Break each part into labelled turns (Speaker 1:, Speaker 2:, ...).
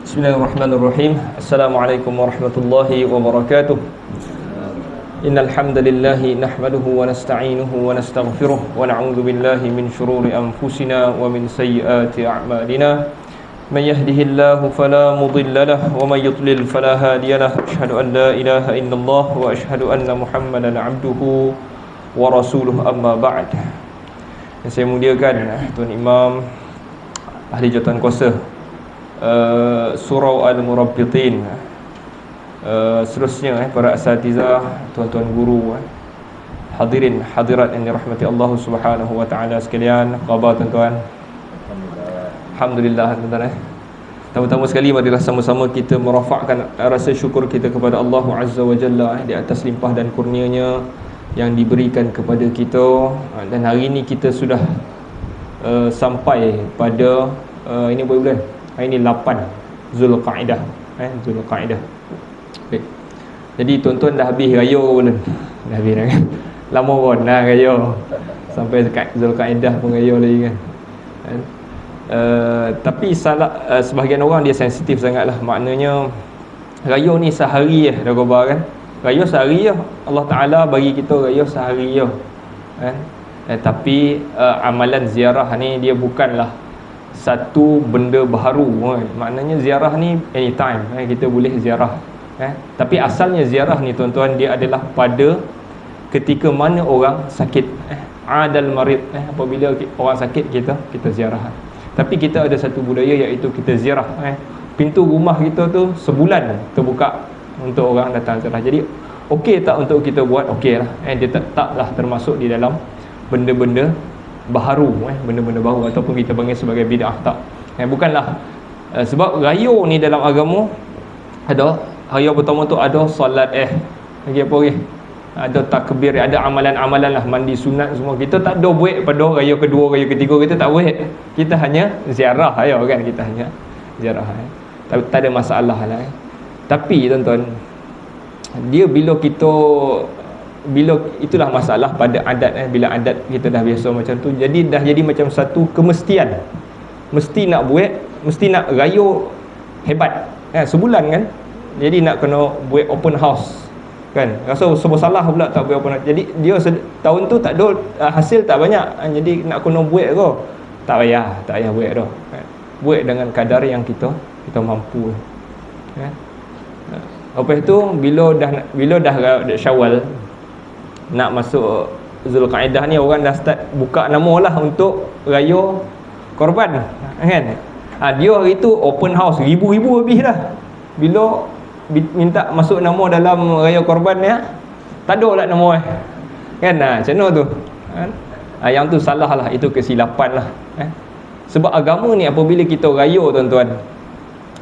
Speaker 1: Bismillahirrahmanirrahim. Assalamualaikum warahmatullahi wabarakatuh. Innal hamdalillahi nahmaduhu wa nasta'inuhu wa nastaghfiruh wa na'udzu billahi min shururi anfusina wa min sayyiati a'malina. Man yahdihillahu fala mudilla lahu wa man yudlil fala hadiya lahu. Asyhadu an la ilaha illallah wa asyhadu anna Muhammadan 'abduhu wa rasuluhu, amma ba'd. Yang saya muliakan Tuan Imam Ahli Jawatankuasa Surau Al-Murabbitin, seterusnya para asatizah, tuan-tuan guru, hadirin hadirat yang dirahmati Allah Subhanahu wa taala sekalian. Apa khabar tuan-tuan? Alhamdulillah tuan-tuan. Pertama sekali marilah sama-sama kita merafakkan rasa syukur kita kepada Allah Azza wa Jalla di atas limpah dan kurnianya yang diberikan kepada kita. Dan hari ini kita sudah sampai pada ini berapa bulan? Hari ini 8 Zulqa'dah. Zulqa'dah. Okay. Jadi tuan-tuan dah habis raya belum? Dah habis dah kan? Lama pun dah raya. Sampai dekat Zulqa'dah pun raya lagi kan. Tapi sebahagian orang dia sensitif sangatlah. Maknanya raya ni sehari dah khabar kan? Raya sehari je. Allah Ta'ala bagi kita raya sehari je kan? Tapi amalan ziarah ni dia bukanlah satu benda baharu kan? Maknanya ziarah ni anytime kita boleh ziarah Tapi asalnya ziarah ni tuan-tuan, dia adalah pada ketika mana orang sakit, adal marid, apabila orang sakit kita ziarah. Tapi kita ada satu budaya iaitu kita ziarah pintu rumah kita tu sebulan terbuka untuk orang datang ziarah. Jadi okey tak untuk kita buat? Okey lah. Dia taklah termasuk di dalam benda-benda baharu, benda-benda baru ataupun kita panggil sebagai bid'ah, tak. Bukanlah sebab raya ni dalam agama ada raya pertama tu ada solat lagi apa lagi? Ada takbir, ada amalan-amalan lah, mandi sunat semua. Kita tak ada buat pada raya kedua, raya ketiga kita tak buat. Kita hanya ziarah kan, kita hanya ziarah. Tapi tak ada masalah lah. Tapi tuan-tuan, dia bila itulah masalah pada adat bila adat kita dah biasa macam tu, jadi dah jadi macam satu kemestian. Mesti nak buat, mesti nak raya hebat sebulan kan. Jadi nak kena buat open house kan. Rasa sebab salah pula tak buat open house. Jadi dia tahun tu tak ada hasil, tak banyak. Jadi nak kena buat ke? Tak payah buat dah. Buat dengan kadar yang kita mampu kan. Lepas tu bila dah Syawal nak masuk Zulqa'dah ni, orang dah start buka nama lah untuk raya korban kan. Dia hari tu open house ribu-ribu habis dah. Bila minta masuk nama dalam raya korban ni, tak ada lah nama kan. Macam mana tu kan? Yang tu salah lah, itu kesilapan lah Sebab agama ni apabila kita raya tuan-tuan,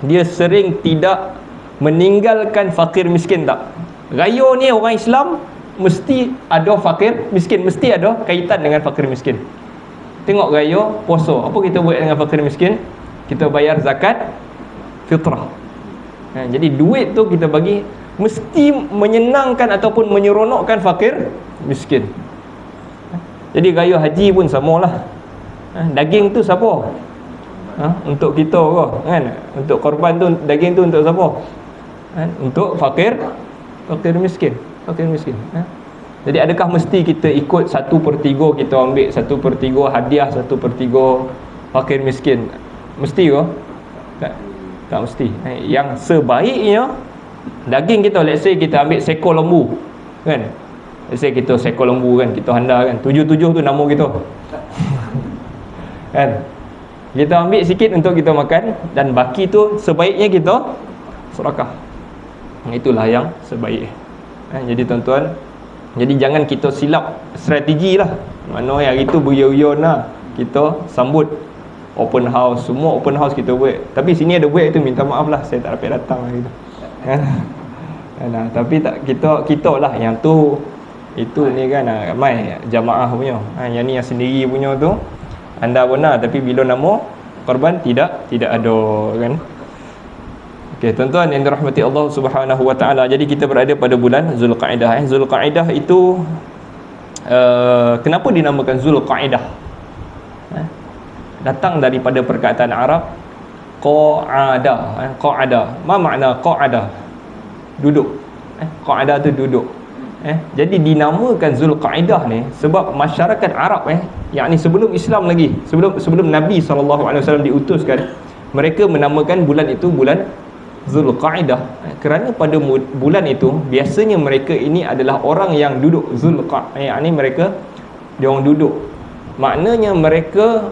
Speaker 1: dia sering tidak meninggalkan fakir miskin, tak. Raya ni orang Islam mesti ada fakir miskin, mesti ada kaitan dengan fakir miskin. Tengok raya puasa, apa kita buat dengan fakir miskin? Kita bayar zakat fitrah. Jadi duit tu kita bagi, mesti menyenangkan ataupun menyeronokkan fakir miskin. Jadi raya haji pun samalah. Daging tu siapa? Untuk kita ke kan? Untuk korban tu daging tu untuk siapa? Untuk fakir miskin. Jadi adakah mesti kita ikut 1/3 kita ambil 1/3 hadiah, 1/3 fakir miskin? Mesti ke? Tak mesti. Yang sebaiknya daging kita, let's say kita ambil seekor lembu kan. Let's say kita seekor lembu kan, kita handa kan, 7 tu nama kita kan. Kita ambil sikit untuk kita makan, dan baki tu sebaiknya kita sedekah. Itulah yang sebaik. Jadi tuan-tuan, jadi jangan kita silap strategi lah. Mana hari tu berion-rion lah, kita sambut open house, semua open house kita buat. Tapi sini ada buat tu, minta maaf lah saya tak dapat datang hari tu tapi tak, kita lah yang tu, itu ni kan ramai jamaah punya. Yang ni yang sendiri punya tu anda benar, tapi bila nama korban tidak ada kan. Okey tuan-tuan yang dirahmati Allah Subhanahu wa taala, jadi kita berada pada bulan Zulqa'dah. Zulqa'dah itu kenapa dinamakan Zulqa'dah? Datang daripada perkataan Arab Qa'ada. Qa'ada. Ma makna qa'ada? Duduk. Qa'ada tu duduk. Jadi dinamakan Zulqa'dah ni sebab masyarakat Arab yakni sebelum Islam lagi, sebelum Nabi SAW diutuskan, mereka menamakan bulan itu bulan Zulqa'dah. Kerana pada bulan itu biasanya mereka ini adalah orang yang duduk. Yakni mereka dia orang duduk. Maknanya mereka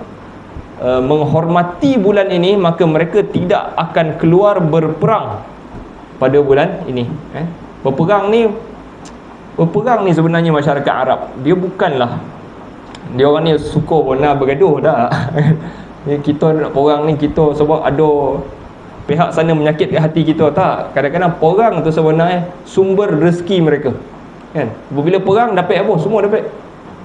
Speaker 1: menghormati bulan ini, maka mereka tidak akan keluar berperang pada bulan ini. Berperang ni sebenarnya masyarakat Arab, dia bukanlah dia orang ni suka pernah bergaduh tak. Kita nak perang ni kita sebab ada pihak sana menyakitkan hati kita, tak. Kadang-kadang perang tu sebenarnya sumber rezeki mereka, kan. Bila perang dapat apa? Semua dapat.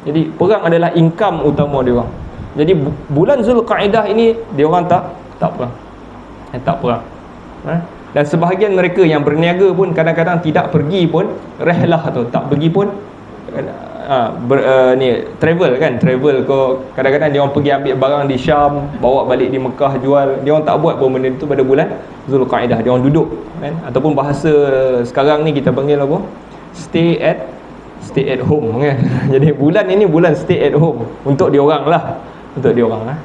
Speaker 1: Jadi perang adalah income utama dia orang. Jadi bulan Zulqa'dah ini dia orang tak perang. Tak perang. Dan sebahagian mereka yang berniaga pun kadang-kadang tidak pergi pun rehlah tu, tak pergi pun travel kan, travel ke, kadang-kadang dia orang pergi ambil barang di Syam, bawa balik di Mekah jual. Dia orang tak buat pun benda itu pada bulan Zulqa'dah. Dia orang duduk kan, ataupun bahasa sekarang ni kita panggil apa? Stay at home kan. Jadi bulan ini bulan stay at home untuk dia orang lah, untuk dia orang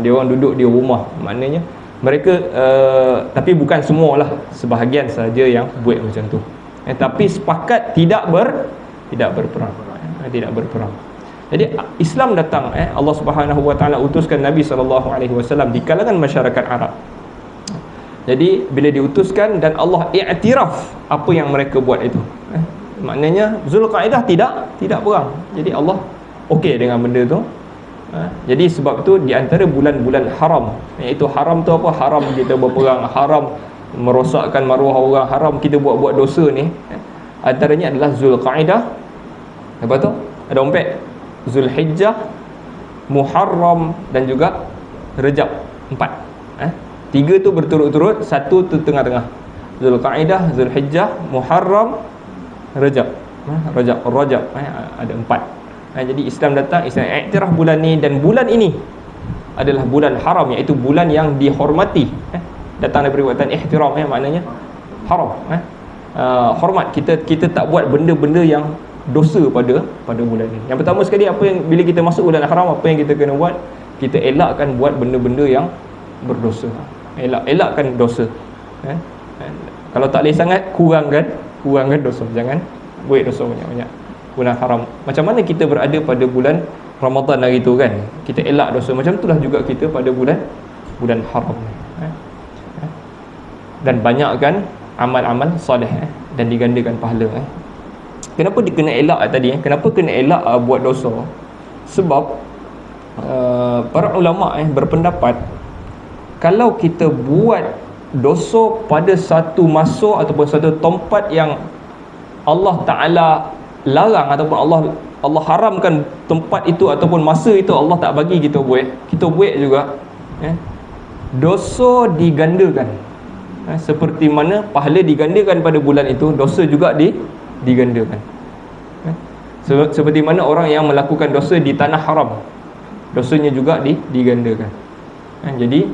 Speaker 1: dia orang duduk di rumah. Maknanya mereka tapi bukan semualah, sebahagian saja yang buat macam tu. Tapi sepakat tidak berperang. Tidak berperang. Jadi Islam datang, Allah Subhanahu Wa Taala utuskan Nabi SAW di kalangan masyarakat Arab. Jadi bila diutuskan dan Allah i'tiraf apa yang mereka buat itu, maknanya Zulqa'dah tidak perang. Jadi Allah okey dengan benda tu. Jadi sebab tu di antara bulan-bulan haram, iaitu haram tu apa? Haram kita berperang, haram merosakkan maruah orang, haram kita buat-buat dosa ni, antaranya adalah Zulqa'dah. Lepas tu ada empat, Zulhijjah, Muharram dan juga Rejab. 4. Tiga tu berturut-turut, satu tu tengah-tengah. Zulqa'dah, Zulhijjah, Muharram, Rejab. Rajab ada 4. Jadi Islam datang, Islam iktiraf bulan ni, dan bulan ini adalah bulan haram, iaitu bulan yang dihormati. Datang dari perbuatan ihtiram, maknanya haram. Hormat, kita tak buat benda-benda yang dosa pada bulan ini. Yang pertama sekali, apa yang bila kita masuk bulan haram, apa yang kita kena buat? Kita elakkan buat benda-benda yang berdosa. Elakkan dosa. Kalau tak boleh sangat, kurangkan dosa. Jangan buat dosa banyak-banyak. Bulan haram. Macam mana kita berada pada bulan Ramadan hari tu kan? Kita elak dosa. Macam itulah juga kita pada bulan haram. Dan banyakkan amal-amal soleh dan digandakan pahala. Kenapa dia kena elak tadi? Kenapa kena elak buat dosa? Sebab para ulama berpendapat, kalau kita buat dosa pada satu masa ataupun satu tempat yang Allah Ta'ala larang, ataupun Allah haramkan tempat itu ataupun masa itu, Allah tak bagi kita buat juga, dosa digandakan. Seperti mana pahala digandakan pada bulan itu, dosa juga digandakan. Seperti mana orang yang melakukan dosa di tanah haram, dosanya juga digandakan. Jadi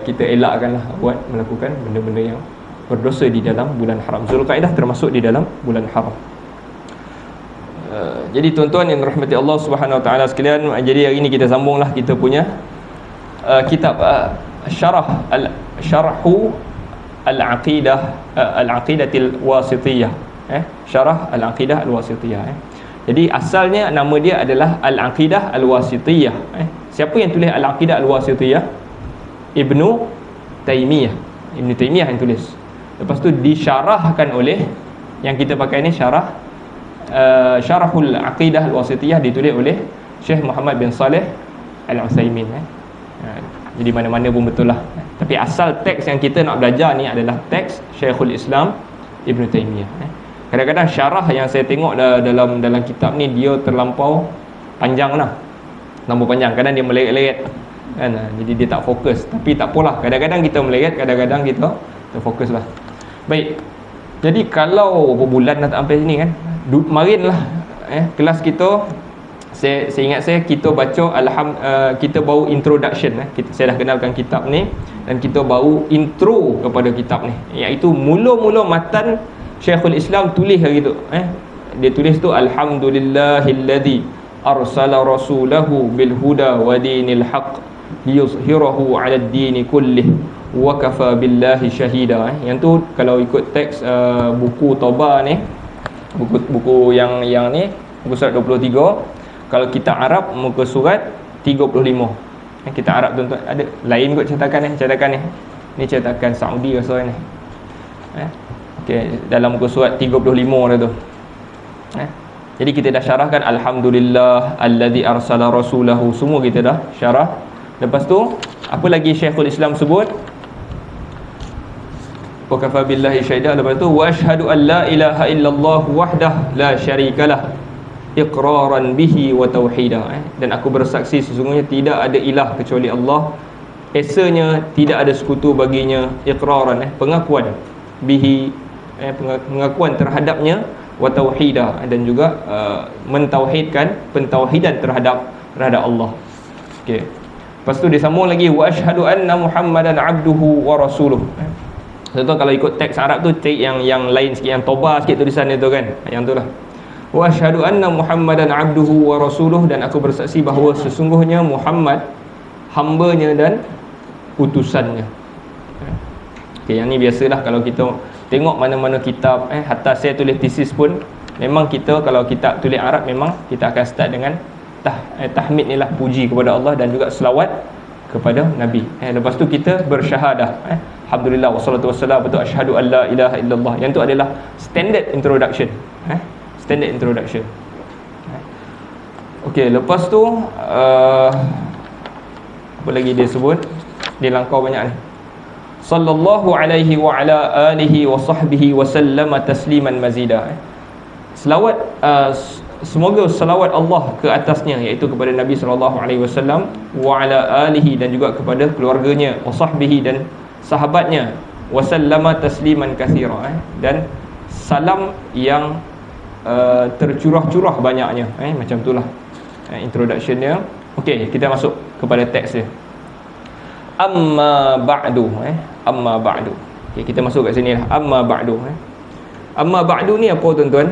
Speaker 1: kita elakkanlah buat melakukan benda-benda yang berdosa di dalam bulan haram. Zulqa'dah termasuk di dalam bulan haram. Jadi tuan-tuan yang rahmati Allah Subhanahu Wa Taala sekalian, jadi hari ini kita sambunglah kita punya kitab Syarhu Al-Aqidatil Wasithiyah. Syarah Al-Aqidah Al-Wasithiyah. Jadi asalnya nama dia adalah Al-Aqidah Al-Wasithiyah. Siapa yang tulis Al-Aqidah Al-Wasithiyah? Ibnu Taimiyah yang tulis. Lepas tu disyarahkan oleh, yang kita pakai ni Syarahul Aqidah Al-Wasithiyah, ditulis oleh Syekh Muhammad bin Saleh Al-Utsaimin. Jadi mana-mana pun betul lah. Tapi asal teks yang kita nak belajar ni adalah teks Syekhul Islam Ibn Taymiyah. Kadang-kadang syarah yang saya tengok dalam kitab ni, dia terlampau panjang lah, terlampau panjang. Kadang dia meleret-leret kan? Jadi dia tak fokus. Tapi tak apalah, kadang-kadang kita meleret, kadang-kadang kita terfokus lah. Baik, jadi kalau berapa bulan dah tak sampai sini kan, marinlah kelas kita saya ingat kita baca kita baru introduction, saya dah kenalkan kitab ni, dan kita baru intro kepada kitab ni, iaitu mula-mula matan Syekhul Islam tulis hari tu. Dia tulis tu, alhamdulillahilladzi arsala rasulahu bil huda wa dinil haqq liyuzhirahu 'ala ad-dini kullih wa kafa billahi syahida. Yang tu kalau ikut teks buku Toba ni, buku yang ni, muka surat 23. Kalau kita Arab muka surat 35. Kita Arab tuan-tuan ada lain kot cetakan ni. Ni cetakan Saudi rasa ni. Okey, dalam muka surat 35 dah tu. Jadi kita dah syarahkan alhamdulillah allazi arsala rasulahu, semua kita dah syarah. Lepas tu apa lagi Syekhul Islam sebut? Wa kafa billahi syahida. Lepas tu wa asyhadu an la ilaha illallah wahdah la syarikalah iqraran bihi wa tauhida. Dan aku bersaksi sesungguhnya tidak ada ilah kecuali Allah, esanya tidak ada sekutu baginya, iqraran pengakuan, bihi pengakuan terhadapnya, wa tauhida dan juga mentauhidkan, pentauhidan terhadap Allah. Okey. Lepas tu dia sambung lagi wa asyhadu anna muhammadan abduhu wa rasuluh. Contoh kalau ikut teks Arab tu cari yang lain sikit, yang Toba sikit tulisan dia tu kan. Yang tu lah. Wa asyhadu anna muhammadan abduhu wa rasuluh, dan aku bersaksi bahawa sesungguhnya Muhammad hambanya dan utusannya. Okey, yang ni biasalah kalau kita tengok mana-mana kitab, hatta saya tulis tesis pun memang kita kalau kitab tulis Arab memang kita akan start dengan tahmid ni lah, puji kepada Allah dan juga selawat kepada Nabi. Lepas tu kita bersyahadah, alhamdulillah wassalatu wassalam, betul asyhadu an la ilaha illallah. Yang tu adalah standard introduction. Standard introduction. Okey, lepas tu apa lagi dia sebut? Dia langkau banyak ni. Sallallahu alaihi wa ala alihi wa sahbihi wa sallama tasliman mazida. Selawat semoga selawat Allah ke atasnya, iaitu kepada Nabi sallallahu alaihi wasallam, wa ala alihi dan juga kepada keluarganya, wa sahbihi dan sahabatnya, wa sallama tasliman katsira, dan salam yang tercurah-curah banyaknya. Macam itulah introduction dia. Okey, kita masuk kepada teks dia. Amma ba'du. Amma ba'du. Okey, kita masuk kat sini lah. Amma ba'du. Amma ba'du ni apa tuan-tuan?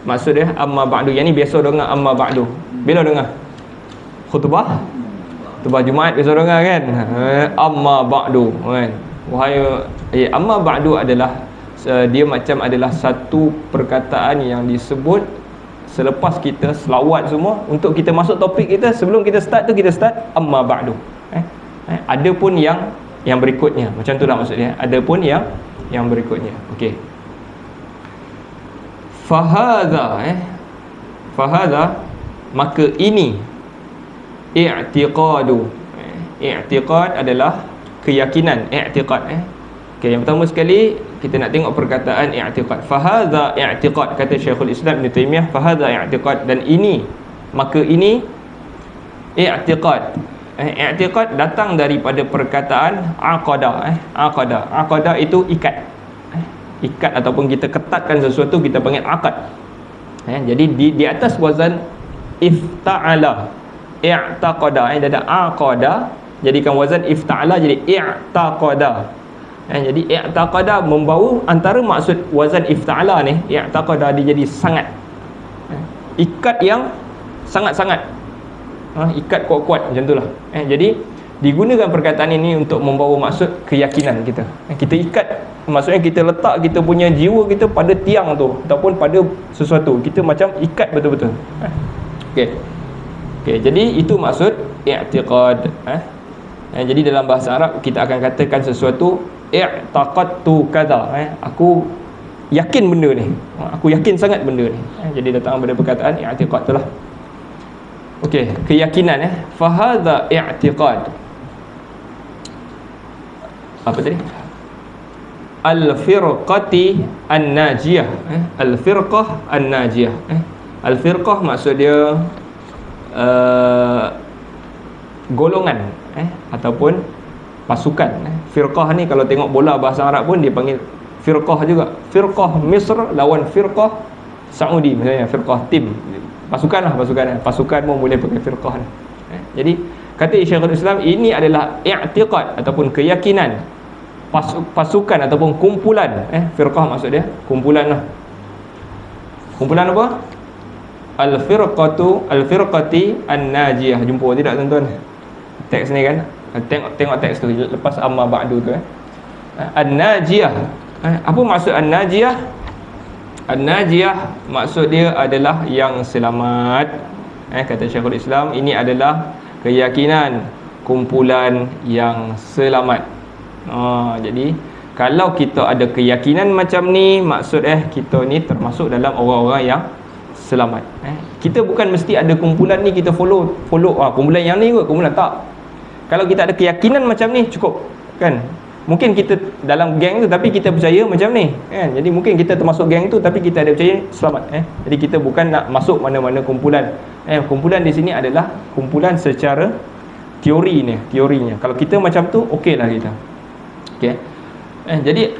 Speaker 1: Maksud dia amma ba'du, yang ni biasa dengar amma ba'du. Bila dengar? Khutbah Jumaat biasa dengar kan? Amma ba'du kan. Wahai amma ba'du adalah dia macam adalah satu perkataan yang disebut selepas kita selawat semua, untuk kita masuk topik kita. Sebelum kita start tu, kita start amma ba'du. Ada pun yang berikutnya. Macam tu lah maksud dia. Ada pun yang berikutnya. Okey. Fahadha maka ini i'tiqadu. I'tiqad adalah keyakinan, i'tiqad. Okey, yang pertama sekali kita nak tengok perkataan i'tiqad. Fahadha i'tiqad, kata Syekhul Islam Ibn Taymiyah, fahadha i'tiqad, dan ini, maka ini i'tiqad. I'tiqad datang daripada perkataan aqada. Aqada itu ikat ataupun kita ketatkan sesuatu, kita panggil aqad. Jadi di atas wazan ifta'ala, i'taqada, ada aqada, jadikan wazan ifta'ala jadi i'taqada. Jadi i'taqada membawa antara maksud wazan ifta'ala ni, i'taqada dia jadi sangat, ikat yang sangat-sangat, ikat kuat-kuat, macam itulah. Jadi digunakan perkataan ini untuk membawa maksud keyakinan kita. Kita ikat, maksudnya kita letak kita punya jiwa kita pada tiang tu ataupun pada sesuatu, kita macam ikat betul-betul. Okey, jadi itu maksud i'tiqad. Jadi dalam bahasa Arab kita akan katakan sesuatu i'taqadtu kadza, aku yakin benda ni, aku yakin sangat benda ni. Jadi datang daripada perkataan i'tiqad tu lah. Okey, keyakinan. Fahadha i'tiqad. Apa tadi? Al-firqati an-najiyah. Al-firqah an-najiyah. Al-firqah maksud dia golongan ataupun pasukan. Firqah ni kalau tengok bola bahasa Arab pun dia panggil firqah juga. Firqah Misr lawan firqah Saudi, misalnya firqah tim pasukan pun boleh pakai firqah lah. Jadi kata Syekhul Islam, ini adalah i'tiqad ataupun keyakinan pasukan ataupun kumpulan. Firqah maksud dia kumpulan lah. Kumpulan apa? Al-firqati an-najiyah. Jumpa tidak tuan-tuan teks ni kan? Tengok teks tu lepas amma ba'du tu. An-najiyah. Apa maksud an-najiyah? An-najiyah maksud dia adalah yang selamat. Kata Syekhul Islam, ini adalah keyakinan kumpulan yang selamat. Jadi kalau kita ada keyakinan macam ni, maksud kita ni termasuk dalam orang-orang yang selamat. Kita bukan mesti ada kumpulan ni kita follow kumpulan yang ni kot, kumpulan tak. Kalau kita ada keyakinan macam ni cukup kan. Mungkin kita dalam geng tu tapi kita percaya macam ni kan. Jadi mungkin kita termasuk geng tu tapi kita ada percaya selamat. Jadi kita bukan nak masuk mana-mana kumpulan. Kumpulan di sini adalah kumpulan secara teorinya. Kalau kita macam tu okeylah kita. Okey. Jadi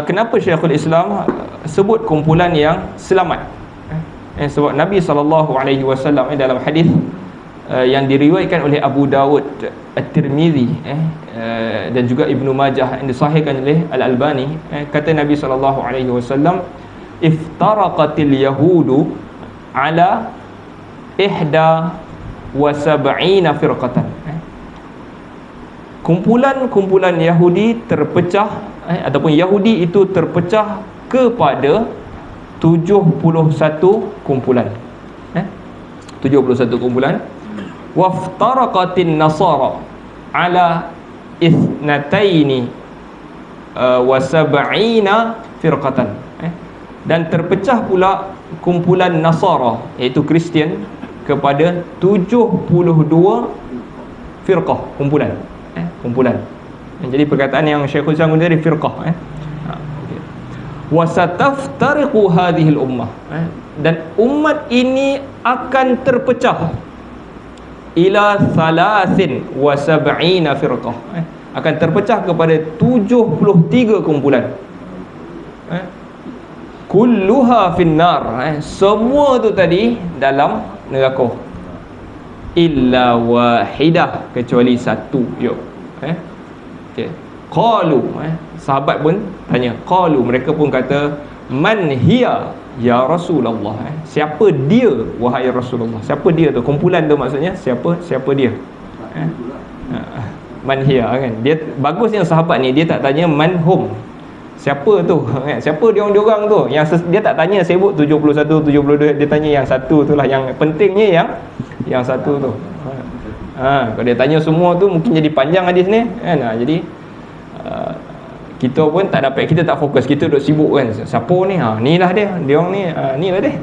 Speaker 1: kenapa Syekhul Islam sebut kumpulan yang selamat? Sebab Nabi SAW dalam hadis yang diriwayatkan oleh Abu Dawud, At-Tirmizi dan juga Ibnu Majah yang disahihkan oleh Al-Albani, kata Nabi SAW, iftaraqatil yahudu ala 71 firqatan. Kumpulan Yahudi terpecah ataupun Yahudi itu terpecah kepada 71 kumpulan. 71 kumpulan. Waftaraqatin nasara ala ithnataini wa sab'ina firqatan. Dan terpecah pula kumpulan Nasara iaitu Kristian kepada 72 firqah, kumpulan. Jadi perkataan yang Syekhul Islam guna dari firqah. Wasataftariqu hadhihi al-ummah, dan umat ini akan terpecah ila 73 firqah, akan terpecah kepada 73 kumpulan. Kulluha finnar, semua tu tadi dalam neraka, illa wahidah, kecuali satu. Okey. Qalu, sahabat pun tanya, qalu, mereka pun kata, man hiya ya Rasulullah, siapa dia wahai Rasulullah? Siapa dia tu? Kumpulan tu maksudnya siapa dia? Man hiya kan. Dia bagusnya sahabat ni dia tak tanya man hum, siapa tu, siapa diorang tu. Yang dia tak tanya sebut 71 72, dia tanya yang satu tu lah. Yang pentingnya yang satu tu. Kalau dia tanya semua tu mungkin jadi panjang hadis ni kan. Jadi kita pun tak dapat, kita tak fokus, kita duk sibuk kan, siapa ni, ni lah dia orang ni, ni lah dia.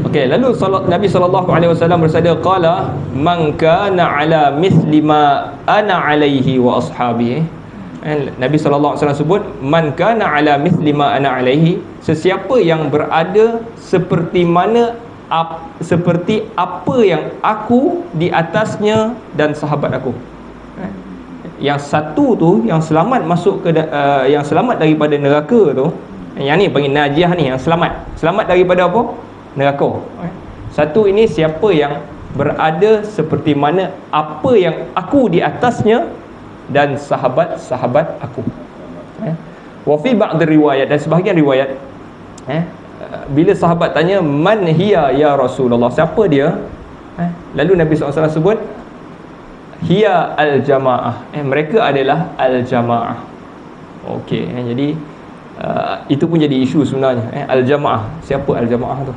Speaker 1: Okey, lalu Nabi SAW bersabda, qala man kana ala mithli ma ana alaihi wa ashabi. Nabi SAW sebut man kana ala mithli ma ana alaihi, sesiapa yang berada seperti apa yang aku di atasnya dan sahabat aku. Yang satu tu yang selamat masuk ke yang selamat daripada neraka tu, yang ni panggil najiyah ni, yang selamat daripada apa? Neraka. Satu ini siapa yang berada seperti mana apa yang aku di atasnya dan sahabat-sahabat aku. Wa fi ba'd riwayat, dan sebahagian riwayat bila sahabat tanya man hiya ya Rasulullah, siapa dia? Lalu Nabi SAW sebut hiya al-jamaah, mereka adalah al-jamaah. Okey, jadi itu pun jadi isu sebenarnya. Al-jamaah, siapa al-jamaah tu?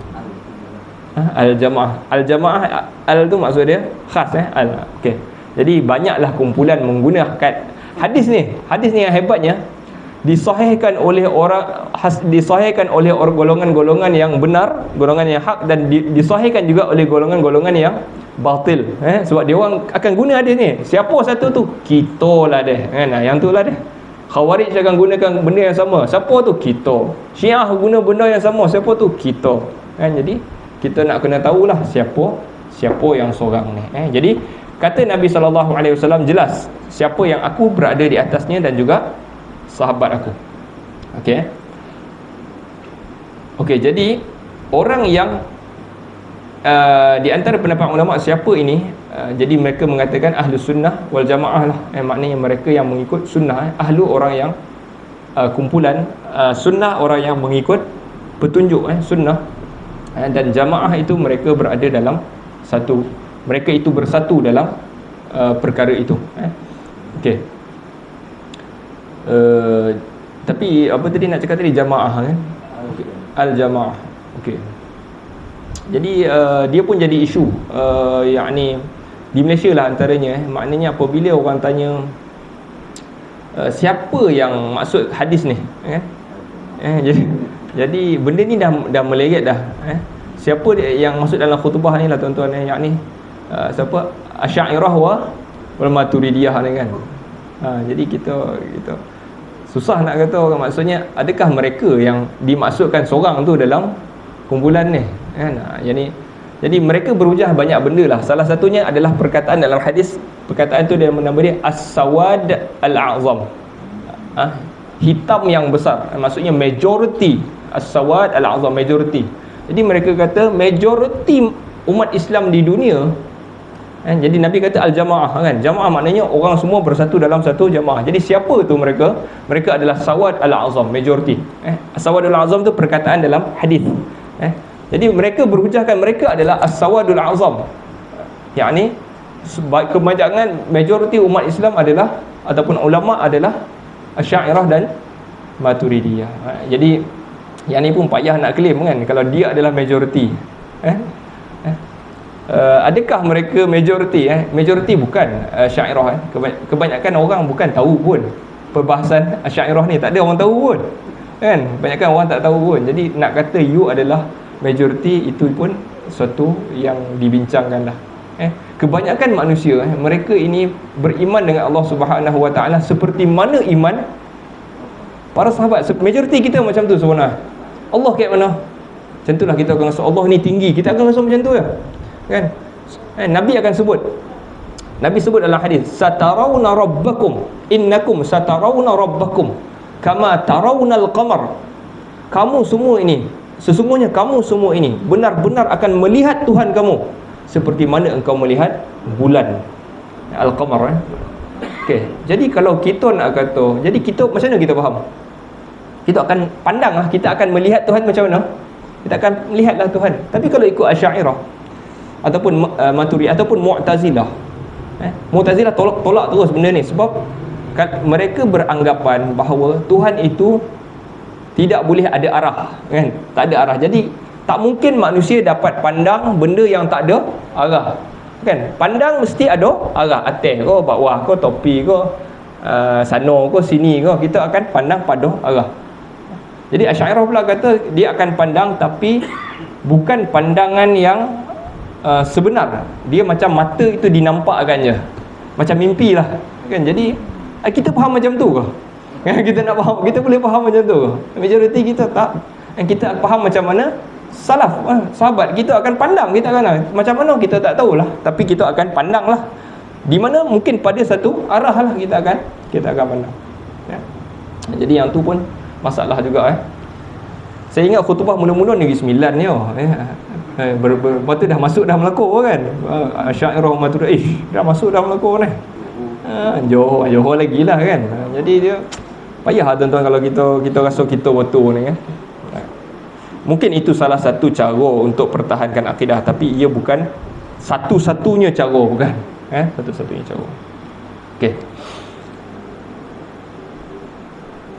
Speaker 1: Al-jamaah al tu maksud dia khas al. Okey, jadi banyaklah kumpulan menggunakan hadis ni yang hebatnya disahihkan oleh golongan-golongan yang benar, golongan yang hak, dan disahihkan juga oleh golongan-golongan yang batil. Sebab dia orang akan guna hadis ni. Siapa satu tu? Kita lah dia kan. Yang tu lah dia. Khawarij akan gunakan benda yang sama. Siapa tu? Kita. Syiah guna benda yang sama. Siapa tu? Kita kan. Jadi kita nak kena tahulah siapa yang seorang ni. Jadi kata Nabi SAW jelas siapa yang aku berada di atasnya dan juga sahabat aku. Okey, jadi orang yang di antara pendapat ulama siapa ini, jadi mereka mengatakan ahlu sunnah wal jamaah lah, maknanya mereka yang mengikut sunnah. Ahlu orang yang kumpulan, sunnah orang yang mengikut petunjuk sunnah, dan jamaah itu mereka berada dalam satu, mereka itu bersatu dalam perkara itu. Okey. Tapi apa tadi nak cakap tadi, jamaah kan, al-jamaah. Okey. Jadi dia pun jadi isu yakni di Malaysia lah antaranya. Maknanya apabila orang tanya siapa yang maksud hadis ni, jadi benda ni dah meleret dah. Siapa yang masuk dalam khutbah ni lah tuan-tuan, yakni siapa, Asy'ariyah wal Maturidiyah ni kan. Jadi kita susah nak kata orang, maksudnya adakah mereka yang dimaksudkan seorang tu dalam kumpulan ni kan. Jadi mereka berhujah banyak benda lah. Salah satunya adalah perkataan dalam hadis. Perkataan tu dia menambah dia as-sawad al-a'zam, hitam yang besar, maksudnya majority. As-sawad al-a'zam, majority. Jadi mereka kata majority umat Islam di dunia, jadi Nabi kata al-jamaah kan. Jamaah maknanya orang semua bersatu dalam satu jamaah. Jadi siapa tu mereka? Mereka adalah sawad al-a'zam, majority. As-sawad al-a'zam tu perkataan dalam hadis. Jadi mereka berhujahkan mereka adalah as-sawadul azam, yakni kebanyakan majoriti umat Islam adalah, ataupun ulama adalah Asy'ariyah dan Maturidiyah. Jadi yang ni pun payah nak claim kan, kalau dia adalah majoriti. Adakah mereka majoriti? Majoriti bukan Asy'ariyah. Kebanyakan orang bukan tahu pun perbahasan Asy'ariyah ni, tak ada orang tahu pun kan, kebanyakan orang tak tahu pun. Jadi nak kata you adalah majoriti, itu pun suatu yang dibincangkan dah. Kebanyakan manusia mereka ini beriman dengan Allah Subhanahu Wa Taala seperti mana iman para sahabat. Majoriti kita macam tu sebenarnya. Allah kat mana? Macam itulah kita akan rasa Allah ni tinggi, kita akan rasa macam tu ya kan. Nabi akan sebut, Nabi sebut dalam hadis, satarawna rabbakum, innakum satarawna rabbakum kama tarawnal qamar. Kamu semua ini, sesungguhnya kamu semua ini benar-benar akan melihat Tuhan kamu seperti mana engkau melihat bulan, al-qamar. Okey, jadi kalau kita nak kata, jadi kita macam mana kita faham? Kita akan pandang lah, kita akan melihat Tuhan macam mana? Kita akan melihatlah Tuhan. Tapi kalau ikut Asy'ariyah ataupun Maturidi ataupun Mu'tazilah, Mu'tazilah tolak terus benda ni, sebab mereka beranggapan bahawa Tuhan itu tidak boleh ada arah kan, tak ada arah. Jadi tak mungkin manusia dapat pandang benda yang tak ada arah kan. Pandang mesti ada arah, atas ke bawah ke, topi ke, sana ke sini ke, kita akan pandang pada arah. Jadi Asy'ariyah pula kata dia akan pandang, tapi bukan pandangan yang sebenar. Dia macam mata itu dinampakkan je, macam mimpi lah kan. Jadi kita faham macam tu ke? Kita nak faham, kita boleh faham macam tu ke? Majoriti kita tak. Kita faham macam mana salaf, sahabat, kita akan pandang, kita akan macam mana kita tak tahulah, tapi kita akan pandang lah, di mana mungkin pada satu arah lah kita akan pandang ya. Jadi yang tu pun masalah juga. Saya ingat khutbah mula-mula Negeri Sembilan ni lepas tu dah masuk dah Melaka kan, Asy'ariyah Maturidi dah masuk dah Melaka ni, Johor lagi lah kan. Jadi dia payah lah tuan-tuan kalau kita rasa kita betul ni kan. Mungkin itu salah satu cara untuk pertahankan akidah, tapi ia bukan satu-satunya cara, bukan satu-satunya cara.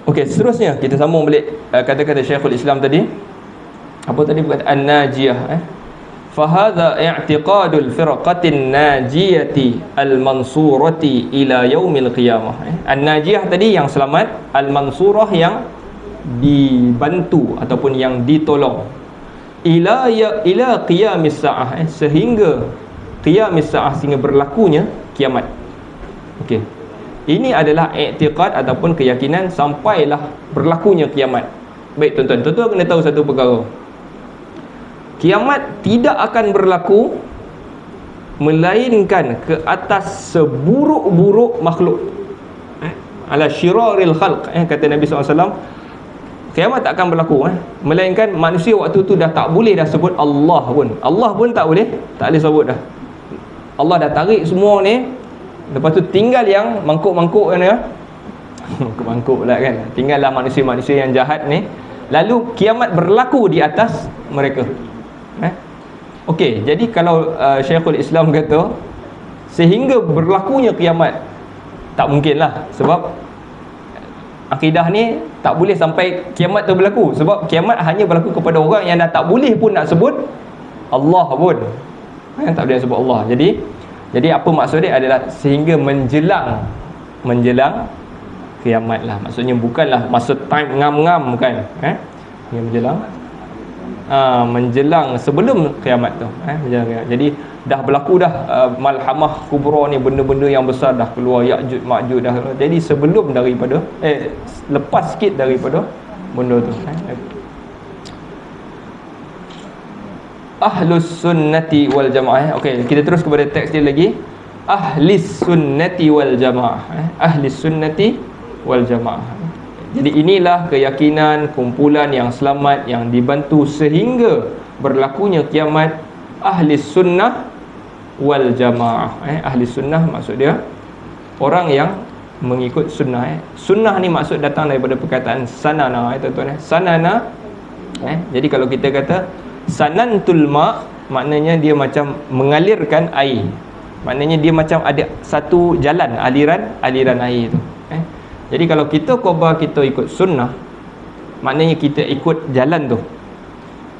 Speaker 1: Okey, seterusnya kita sambung balik kata-kata Syekhul Islam tadi. Apa tadi bukan an-najiyah fahadha i'tiqadul firqatin najiyati al-mansurati ila yaumil qiyamah. An-najiyah tadi yang selamat, al-mansurah yang dibantu ataupun yang ditolong, ila qiyamis saah, sehingga qiyamis saah, sehingga berlakunya kiamat. Okey, ini adalah i'tiqad ataupun keyakinan sampailah berlakunya kiamat. Baik tuan-tuan, tuan-tuan kena tahu satu perkara, kiamat tidak akan berlaku melainkan ke atas seburuk-buruk makhluk, ala syiraril khalq, kata Nabi SAW, kiamat tak akan berlaku, melainkan manusia waktu tu dah tak boleh dah sebut Allah pun. Allah pun tak boleh sebut dah. Allah dah tarik semua ni. Lepas tu tinggal yang mangkuk-mangkuk ni, mangkuk pula kan, tinggallah manusia-manusia yang jahat ni. Lalu kiamat berlaku di atas mereka. Okey, jadi kalau Syekhul Islam kata sehingga berlakunya kiamat, tak mungkin lah. Sebab akidah ni tak boleh sampai kiamat tu berlaku. Sebab kiamat hanya berlaku kepada orang yang dah tak boleh pun nak sebut Allah pun, tak boleh nak sebut Allah. Jadi apa maksud dia adalah sehingga menjelang kiamat lah. Maksudnya bukanlah masa time ngam-ngam, bukan. Menjelang sebelum kiamat tu, menjelang kiamat. Jadi dah berlaku dah malhamah kubra ni, benda-benda yang besar dah keluar, Ya'juj Ma'juj dah. Jadi sebelum daripada lepas sikit daripada benda tu. Ahlus sunnati wal jamaah. Okey, kita terus kepada teks dia lagi. Ahlis sunnati wal jamaah. Ahlis sunnati wal jamaah. Jadi inilah keyakinan kumpulan yang selamat, yang dibantu sehingga berlakunya kiamat. Ahlis sunnah wal jamaah. Ahlis sunnah maksud dia orang yang mengikut sunnah. Sunnah ni maksud datang daripada perkataan sanana, tuan-tuan. Sanana. Jadi kalau kita kata sanantul ma', maknanya dia macam mengalirkan air. Maknanya dia macam ada satu jalan, aliran air tu. Jadi kalau kita khabar kita ikut sunnah, maknanya kita ikut jalan tu.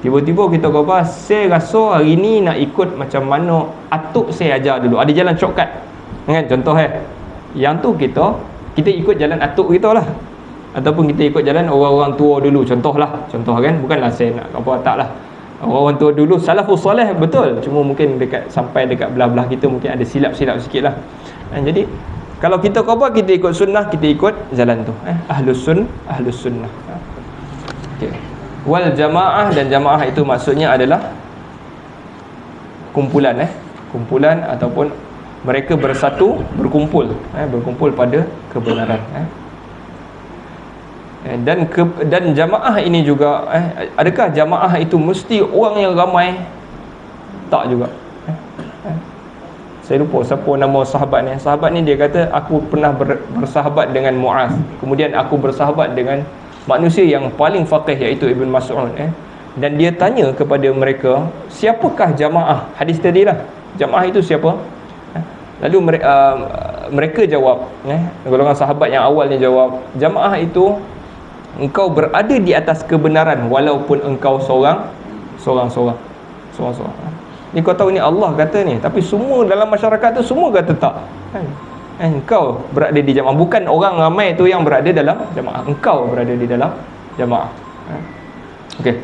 Speaker 1: Tiba-tiba kita khabar, saya rasa hari ni nak ikut macam mana atuk saya ajar dulu. Ada jalan shortcut, kan? Contoh yang tu kita ikut jalan atuk kita lah, ataupun kita ikut jalan orang-orang tua dulu. Contoh kan, bukanlah saya nak apa, tak lah. Orang tua dulu salafus soleh, betul, cuma mungkin sampai dekat belah-belah kita mungkin ada silap-silap sikit lah. Jadi kalau kita khabar kita ikut sunnah, kita ikut jalan tu. Ahlus sunnah. Okay. Wal jamaah, dan jamaah itu maksudnya adalah kumpulan ataupun mereka bersatu, berkumpul pada kebenaran. Dan jamaah ini juga, adakah jamaah itu mesti orang yang ramai? Tak juga. Saya lupa siapa nama sahabat ni. Sahabat ni dia kata, aku pernah bersahabat dengan Muaz, kemudian aku bersahabat dengan manusia yang paling faqih, iaitu Ibn Mas'ud. Dan dia tanya kepada mereka, siapakah jamaah? Hadis tadi lah, jamaah itu siapa? Lalu mereka jawab, golongan sahabat yang awal ni jawab, jamaah itu engkau berada di atas kebenaran walaupun engkau seorang. Ni kau tahu ni Allah kata ni, tapi semua dalam masyarakat tu semua kata tak. Engkau berada di jamaah, bukan orang ramai tu yang berada dalam jamaah, engkau berada di dalam jamaah. Okey.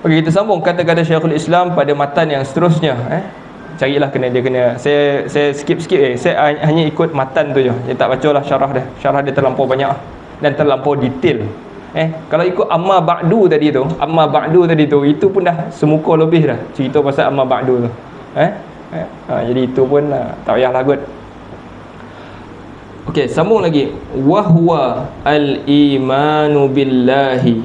Speaker 1: Okey, kita sambung kata-kata Syekhul Islam pada matan yang seterusnya. Carilah saya skip saya hanya ikut matan tu je. Saya tak bacalah syarah dia. Syarah dia terlampau banyak dan terlampau detail. Kalau ikut amma ba'du tadi tu, itu pun dah semuka lebih dah cerita pasal amma ba'du tu. Jadi itu pun tak payahlah kot. Okey, sambung lagi. Wa huwa al-imanu billahi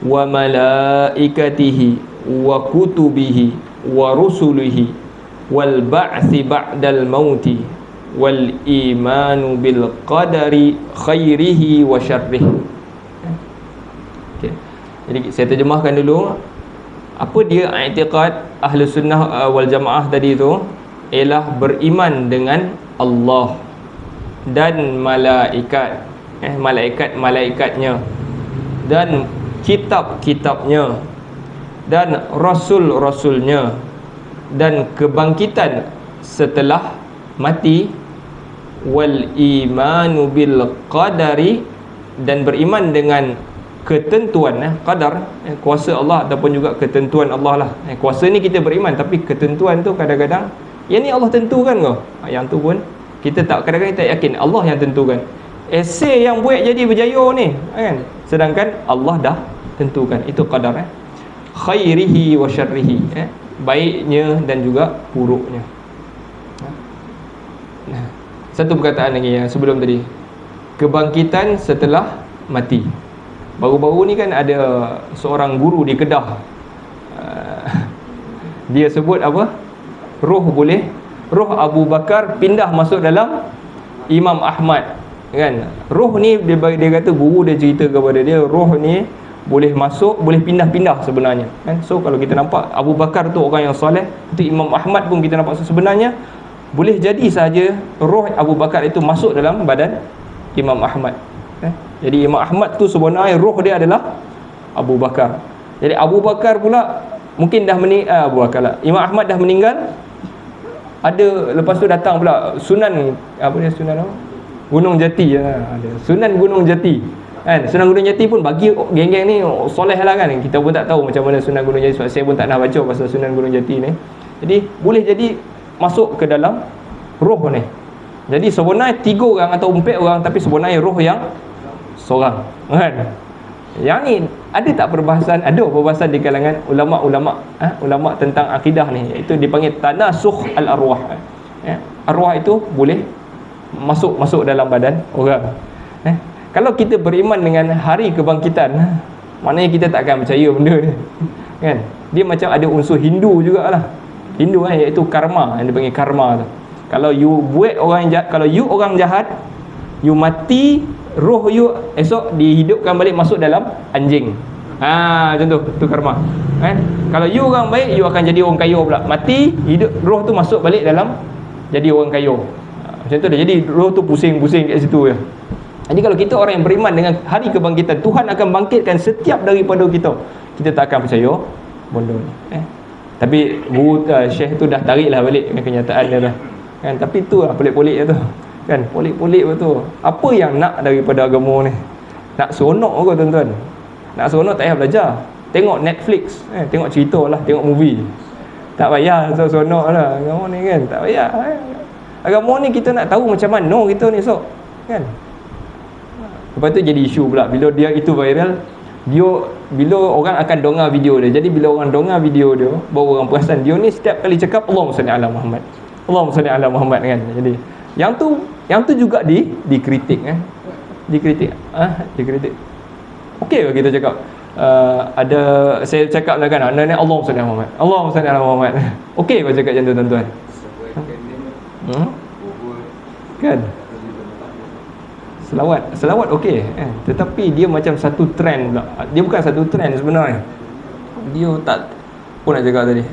Speaker 1: wa malaikatihi wa kutubihi wa rusulihi wal ba'thi ba'dal mauti wal imanu bil qadari khairihi wa syarrihi. Jadi saya terjemahkan dulu. Apa dia i'tiqad Ahlus Sunnah wal Jamaah tadi tu? Ialah beriman dengan Allah dan malaikat, malaikat-malaikatnya, dan kitab-kitabnya, dan rasul-rasulnya, dan kebangkitan setelah mati, wal imanu bil qadari, dan beriman dengan ketentuan, qadar, kuasa Allah ataupun juga ketentuan Allah lah. Kuasa ni kita beriman, tapi ketentuan tu kadang-kadang yang ni Allah tentukan kau. Yang tu pun kita tak, kadang-kadang kita yakin Allah yang tentukan. Esei yang buat jadi berjaya ni, kan? Sedangkan Allah dah tentukan. Itu qadar. Khairihi wa syarrihi, baiknya dan juga buruknya. Satu perkataan lagi yang sebelum tadi, kebangkitan setelah mati. Baru-baru ni kan ada seorang guru di Kedah, dia sebut apa, roh Abu Bakar pindah masuk dalam Imam Ahmad kan. Roh ni dia kata, guru dia cerita kepada dia, roh ni boleh masuk, boleh pindah-pindah sebenarnya kan. So kalau kita nampak Abu Bakar tu orang yang soleh, itu Imam Ahmad pun kita nampak sebenarnya boleh jadi saja roh Abu Bakar itu masuk dalam badan Imam Ahmad. Jadi Imam Ahmad tu sebenarnya roh dia adalah Abu Bakar. Jadi Abu Bakar pula mungkin dah Abu Bakar lah, Imam Ahmad dah meninggal. Ada lepas tu datang pula Sunan Gunung Jati ada Sunan Gunung Jati kan. Sunan Gunung Jati pun bagi geng-geng ni soleh lah kan. Kita pun tak tahu macam mana Sunan Gunung Jati, sebab saya pun tak nak baca pasal Sunan Gunung Jati ni. Jadi boleh jadi masuk ke dalam roh ni. Jadi sebenarnya 3 orang atau 4 orang, tapi sebenarnya roh yang seorang kan. Yang ni ada tak perbahasan? Ada perbahasan di kalangan ulama tentang akidah ni, iaitu dipanggil tanasukh al-arwah. Arwah itu boleh masuk dalam badan orang. Kalau kita beriman dengan hari kebangkitan, maknanya kita tak akan percaya benda ni kan. Dia macam ada unsur Hindu jugalah. Hindu kan, iaitu karma, yang dipanggil karma tu. Kalau you buat orang jahat, kalau you orang jahat, you mati, roh you esok dihidupkan balik masuk dalam anjing. Macam tu karma kan. Kalau you orang baik, you akan jadi orang kaya pula. Mati, hidup, roh tu masuk balik dalam jadi orang kaya. Macam tu dah. Jadi roh tu pusing-pusing kat situ je. Jadi kalau kita orang yang beriman dengan hari kebangkitan, Tuhan akan bangkitkan setiap daripada kita, kita tak akan percaya benda ni. Tapi guru Syekh tu dah tarik lah balik dengan kenyataan dia dah kan. Tapi tu lah pelik-pelik tu kan, pelik-pelik betul. Apa yang nak daripada agama ni? Nak seronok ke tuan-tuan? Nak seronok tak payah belajar, tengok Netflix, tengok cerita lah, tengok movie. Tak payah seronok lah agama ni kan, tak payah. Agama ni kita nak tahu macam mana kita ni esok kan. Lepas tu jadi isu pula bila dia itu viral. Bila orang akan dengar video dia, jadi bila orang dengar video dia, baru orang perasan dia ni setiap kali cakap Allahumma salli ala Muhammad, Allahumma salli ala Muhammad kan. Jadi yang tu juga dikritik dikritik. Okey kalau kita cakap ada saya cakap lah kan, anda ni Allahumma salli ala Muhammad, Allahumma salli ala Muhammad. Okey kalau cakap macam tu tuan-tuan. Kan selawat okey tetapi dia macam satu trend pula. Dia bukan satu trend sebenarnya. Dia tak pun nak cakap tadi.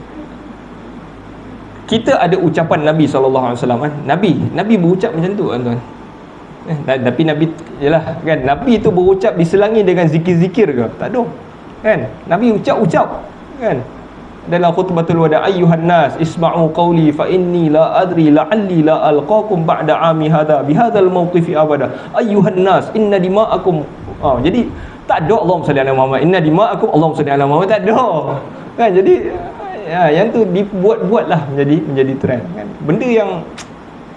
Speaker 1: Kita ada ucapan Nabi SAW kan. Nabi berucap macam tu tuan-tuan. Tapi Nabi yalah kan, Nabi tu berucap diselangi dengan zikir-zikir ke? Tak ada. Kan? Nabi ucap kan. Dalam khutbatul wada, ayyuhan nas isma'u qawli fa inni la adri la'alli la alqakum ba'da 'ami hadha bihadzal mawqifi abada. Ayyuhan nas inna dima'akum. Jadi tak ada Allahumma salli ala Muhammad, inna dima'akum Allahumma salli ala Muhammad, tak ada. Kan jadi yang tu dibuat-buatlah menjadi trend kan. Benda yang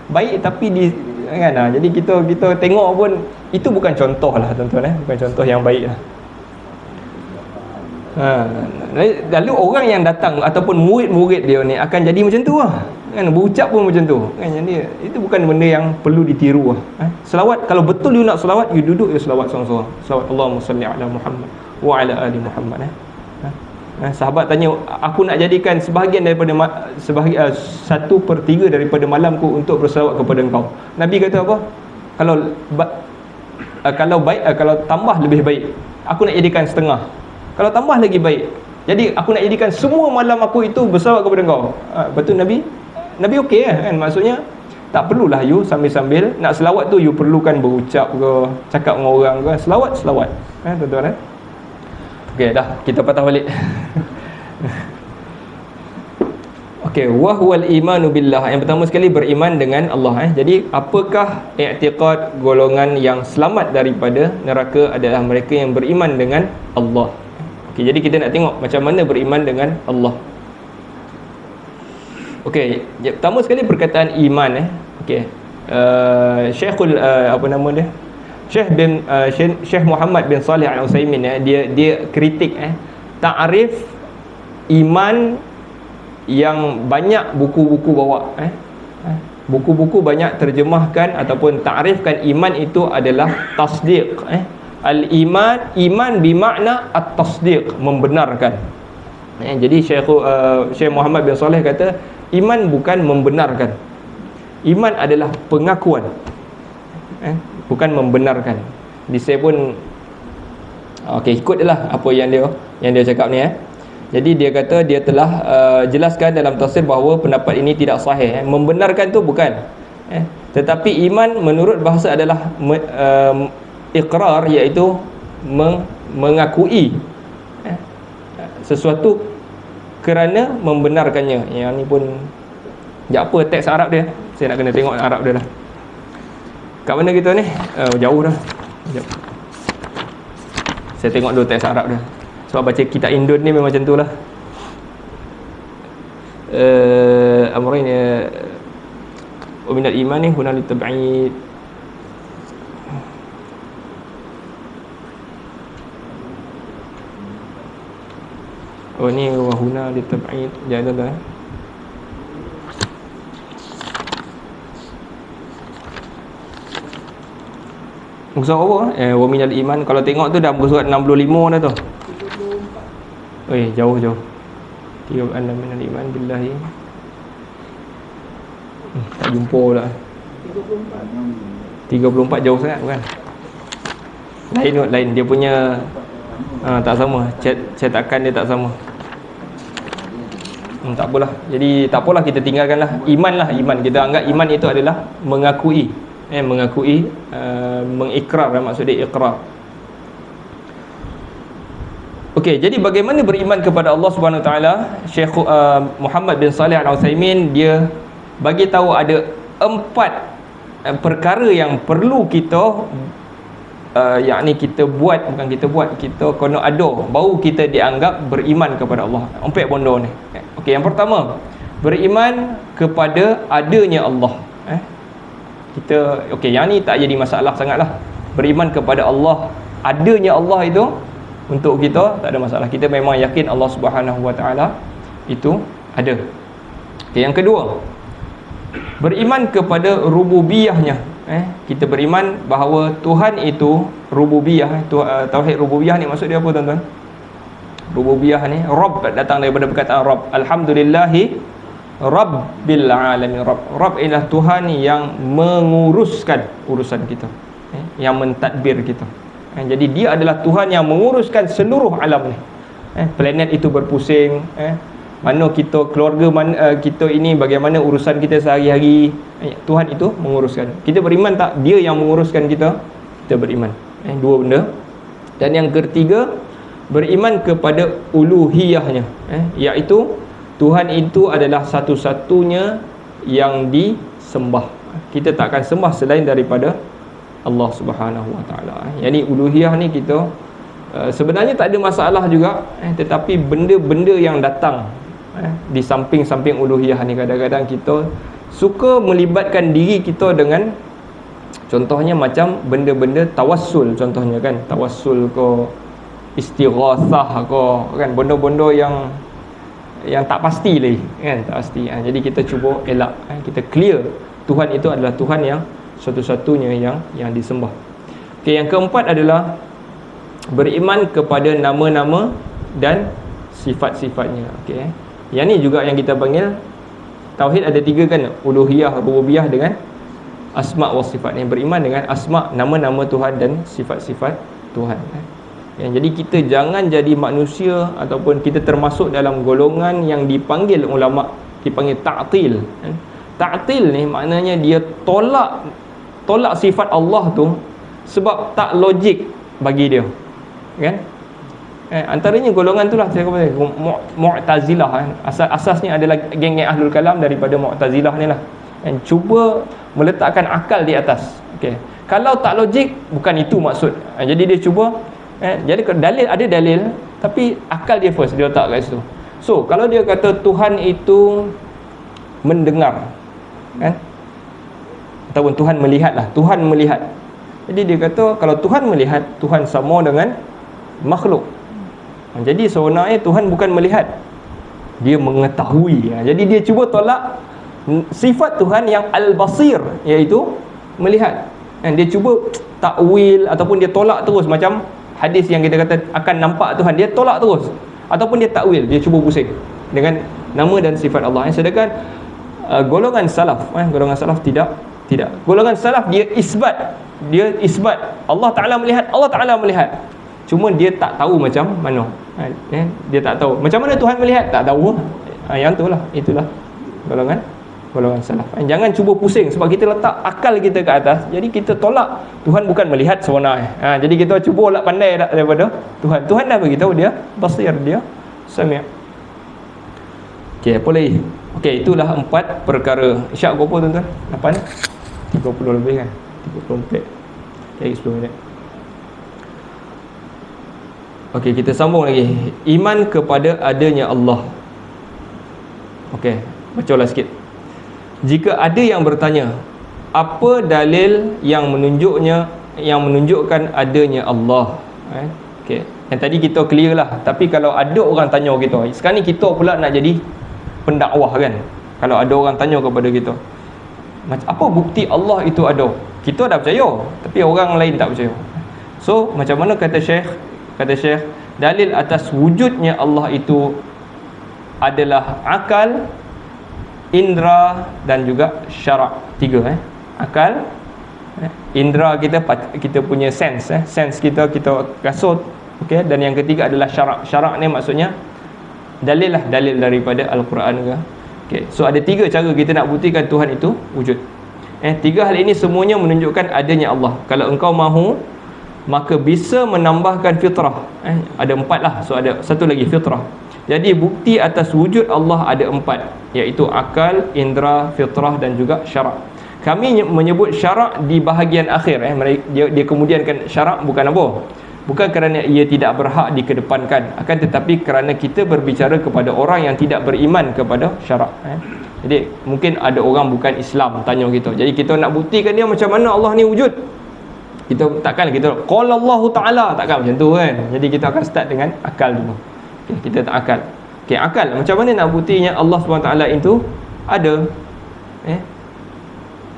Speaker 1: baik tapi kan. Jadi kita tengok pun itu bukan contoh lah tuan-tuan bukan contoh yang baik lah. Lalu orang yang datang ataupun murid-murid dia ni akan jadi macam tu lah kan, berucap pun macam tu kan. Jadi itu bukan benda yang perlu ditiru lah. Selawat, kalau betul you nak selawat, you duduk you selawat seorang-seorang. Selawat Allahumma salli ala Muhammad wa ala ali Muhammad. Sahabat tanya, aku nak jadikan sebahagian daripada 1/3 daripada malamku untuk berselawat kepada engkau. Nabi kata apa? Kalau tambah lebih baik, aku nak jadikan setengah. Kalau tambah lagi baik, jadi aku nak jadikan semua malam aku itu berselawat kepada engkau. Betul Nabi okey kan. Maksudnya tak perlulah you sambil-sambil nak selawat tu you perlukan berucap ke, cakap dengan orang ke. Selawat tuan-tuan okey dah, kita patah balik. Okey, wa huwal imanu billah. Yang pertama sekali beriman dengan Allah. Jadi apakah i'tiqad golongan yang selamat daripada neraka? Adalah mereka yang beriman dengan Allah. Okey, jadi kita nak tengok macam mana beriman dengan Allah. Okey, pertama sekali perkataan iman okey. Syekhul apa nama dia? Syekh Muhammad bin Salih Al-Utsaimin dia kritik ta'rif iman yang banyak buku-buku bawa buku-buku banyak terjemahkan ataupun ta'rifkan iman itu adalah tasdiq Al-iman, iman bermakna at-tasdiq, membenarkan. Jadi Syekh Muhammad bin Saleh kata, iman bukan membenarkan. Iman adalah pengakuan, bukan membenarkan. Saya pun ikut je lah apa yang dia cakap ni. Jadi dia kata dia telah jelaskan dalam tafsir bahawa pendapat ini tidak sahih. Membenarkan tu bukan, tetapi iman menurut bahasa adalah iqrar, iaitu mengakui sesuatu kerana membenarkannya. Yang ni pun apa teks Arab dia, saya nak kena tengok Arab dia lah. Kat mana kita ni? Jauh dah. Sekejap. Saya tengok dulu teks Arab dia. Sebab baca kitab Indon ni memang macam tu lah. Amrain wa minal iman ni huna litab'id. Oh ni wa huna litab'id. Jangan dah. Muka surat apa? Wa minal iman. Kalau tengok tu dah muka surat 65 dah tu. Jauh 36 minal iman billahi. Tak jumpa pula. 34 jauh sangat bukan? Lain dia punya tak sama. Cetakan dia tak sama. Tak apalah. Jadi tak apalah, kita tinggalkanlah. Iman lah, iman. Kita anggap iman itu adalah mengakui. Mengikrar, maksud dia iqrar. Okey, jadi bagaimana beriman kepada Allah Subhanahu Wa Taala? Syekh Muhammad bin Saleh Al-Utsaimin dia bagi tahu ada 4 perkara yang perlu kita yakni kita kena ada baru kita dianggap beriman kepada Allah. 4 bondo ni. Okey, yang pertama, beriman kepada adanya Allah. Yang ni tak jadi masalah sangatlah. Beriman kepada Allah, adanya Allah itu untuk kita tak ada masalah. Kita memang yakin Allah Subhanahu Wa Taala itu ada. Yang kedua, beriman kepada rububiyahnya. Kita beriman bahawa Tuhan itu rububiyah. Tauhid rububiyah ni maksud dia apa tuan-tuan? Rububiyah ni Rabb, datang daripada perkataan Rabb. Alhamdulillahi Rabbil alamin. Rabb ialah Tuhan yang menguruskan urusan kita, yang mentadbir kita. Jadi dia adalah Tuhan yang menguruskan seluruh alam ni. Planet itu berpusing, mana kita, keluarga kita ini, bagaimana urusan kita sehari-hari, Tuhan itu menguruskan. Kita beriman tak dia yang menguruskan kita? Kita beriman. Dua benda. Dan yang ketiga, beriman kepada uluhiyahnya, iaitu Tuhan itu adalah satu-satunya yang disembah. Kita tak akan sembah selain daripada Allah Subhanahu Wa Taala. Yani uluhiyah ni kita sebenarnya tak ada masalah juga, tetapi benda-benda yang datang di samping-samping uluhiyah ni, kadang-kadang kita suka melibatkan diri kita dengan, contohnya macam benda-benda tawassul, contohnya kan, tawassul ke istighatsah ke, kan, benda-benda yang tak pasti lagi, kan, tak pasti. Jadi kita cuba elak, kita clear Tuhan itu adalah Tuhan yang satu-satunya yang disembah. Okey, yang keempat adalah beriman kepada nama-nama dan sifat-sifatnya. Okey, yang ni juga yang kita panggil tauhid ada 3 kan, uluhiyah, rububiyah dengan asma wa sifat. Yang beriman dengan asma, nama-nama Tuhan dan sifat-sifat Tuhan. Jadi kita jangan jadi manusia ataupun kita termasuk dalam golongan yang dipanggil ulama dipanggil ta'til. Ta'til ni maknanya dia tolak sifat Allah tu sebab tak logik bagi dia, kan? Antaranya golongan itulah saya kata Mu'tazilah. Asasnya adalah geng-geng Ahlul Kalam daripada Mu'tazilah ni lah, dan cuba meletakkan akal di atas. Okey, kalau tak logik bukan itu maksud. Jadi dia cuba jadi dalil, ada dalil tapi akal dia first dia letak kat situ. So kalau dia kata Tuhan itu mendengar, kan, ataupun Tuhan melihat lah, Tuhan melihat. Jadi dia kata kalau Tuhan melihat, Tuhan sama dengan makhluk. Jadi sebenarnya Tuhan bukan melihat, dia mengetahui. Jadi dia cuba tolak sifat Tuhan yang al-basir, iaitu melihat. kan? Dia cuba takwil ataupun dia tolak terus, macam hadis yang kita kata akan nampak Tuhan, dia tolak terus, ataupun dia takwil, dia cuba pusing dengan nama dan sifat Allah. Sedangkan golongan salaf, golongan salaf tidak. Golongan salaf dia isbat Allah Ta'ala melihat, cuma dia tak tahu macam mana, dia tak tahu macam mana Tuhan melihat, tak tahu. Yang itulah golongan salaf. Jangan cuba pusing, sebab kita letak akal kita ke atas, jadi kita tolak Tuhan bukan melihat sebenar. Jadi kita cuba lah pandai daripada Tuhan dah beritahu dia basir, dia sami'. Okey, apa lagi? Okey, itulah 4 perkara. Isyak berapa tuan-tuan? 8:30 lebih kan? 34. Okey, 10 minit. Okey, kita sambung lagi. Iman kepada adanya Allah. Okey, bacalah sikit. Jika ada yang bertanya, apa dalil yang menunjukkan adanya Allah? Okey, yang tadi kita clear lah. Tapi kalau ada orang tanya kita, sekarang ni kita pula nak jadi pendakwah kan. Kalau ada orang tanya kepada kita, apa bukti Allah itu ada? Kita dah percaya, tapi orang lain tak percaya. So macam mana kata Syekh, dalil atas wujudnya Allah itu adalah akal, indra dan juga syarak. 3 akal, indra kita punya sense, sense kita rasa, okey. Dan yang ketiga adalah syarak. Syarak ni maksudnya dalil daripada Al-Quran ke. Okay. So ada 3 cara kita nak buktikan Tuhan itu wujud. 3 hal ini semuanya menunjukkan adanya Allah. Kalau engkau mahu, maka bisa menambahkan fitrah. Ada 4 lah. So ada satu lagi, fitrah. Jadi bukti atas wujud Allah ada 4, iaitu akal, indra, fitrah dan juga syarak. Kami menyebut syarak di bahagian akhir. Dia kemudiankan syarak bukan apa? Bukan kerana ia tidak berhak dikedepankan, akan tetapi kerana kita berbicara kepada orang yang tidak beriman kepada syarak. Jadi mungkin ada orang bukan Islam tanya kita, jadi kita nak buktikan dia macam mana Allah ni wujud. Kita takkan kita qala Allah Ta'ala, takkan macam tu kan. Jadi kita akan start dengan akal dulu. Okay, kita tak akal. Okay, akal macam mana nak buktinya Allah SWT itu ada?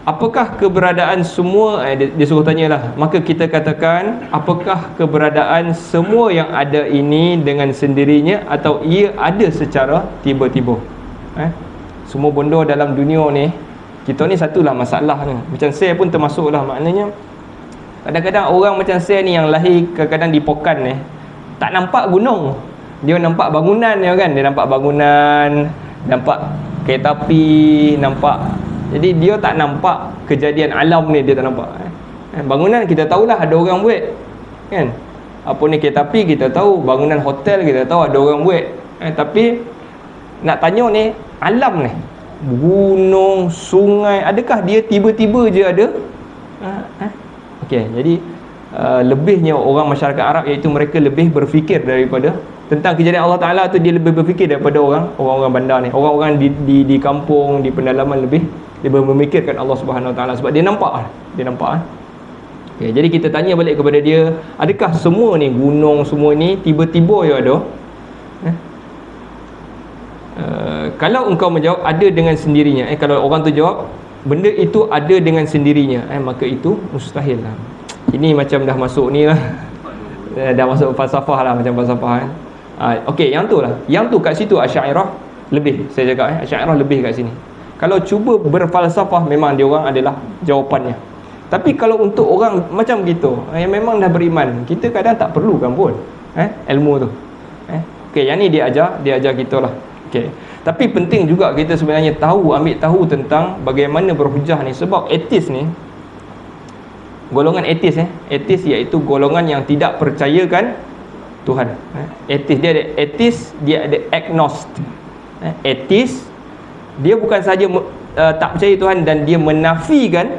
Speaker 1: Apakah keberadaan semua, dia suruh tanyalah, maka kita katakan, apakah keberadaan semua yang ada ini dengan sendirinya atau ia ada secara tiba-tiba? Semua benda dalam dunia ni, kita ni satulah masalah ni. Macam saya pun termasuklah, maknanya kadang-kadang orang macam saya ni yang lahir kadang-kadang di Pokan ni, tak nampak gunung, dia nampak bangunan dia kan. Dia nampak bangunan, nampak kereta api, nampak. Jadi dia tak nampak kejadian alam ni, dia tak nampak. Bangunan kita tahulah ada orang buat kan. Apa ni kereta api kita tahu, bangunan hotel kita tahu ada orang buat. Tapi nak tanya ni, alam ni, gunung, sungai, adakah dia tiba-tiba je ada? Okey, jadi lebihnya orang masyarakat Arab, iaitu mereka lebih berfikir daripada tentang kejadian Allah Ta'ala tu, dia lebih berfikir daripada orang-orang bandar ni. Orang-orang di kampung, di pendalaman lebih memikirkan Allah Subhanahu Wa Ta'ala, sebab dia nampak. Okay, jadi kita tanya balik kepada dia, adakah semua ni gunung semua ni tiba-tiba ya ada? Kalau engkau menjawab ada dengan sendirinya, kalau orang tu jawab benda itu ada dengan sendirinya, maka itu mustahil lah. Ini macam dah masuk ni lah, dah masuk falsafah lah, macam falsafah. Okey, yang tu lah, yang tu kat situ Asy'ariyah lebih, saya cakap Asy'ariyah lebih kat sini. Kalau cuba berfalsafah, memang dia orang adalah jawapannya. Tapi kalau untuk orang macam kita yang memang dah beriman, kita kadang tak perlukan pun ilmu tu. Okey, yang ni dia ajar kita lah. Okey, tapi penting juga kita sebenarnya ambil tahu tentang bagaimana berhujah ni. Sebab etis ni, golongan etis iaitu golongan yang tidak percayakan Tuhan. Etis dia ada agnostik. Etis dia bukan sahaja tak percaya Tuhan, dan dia menafikan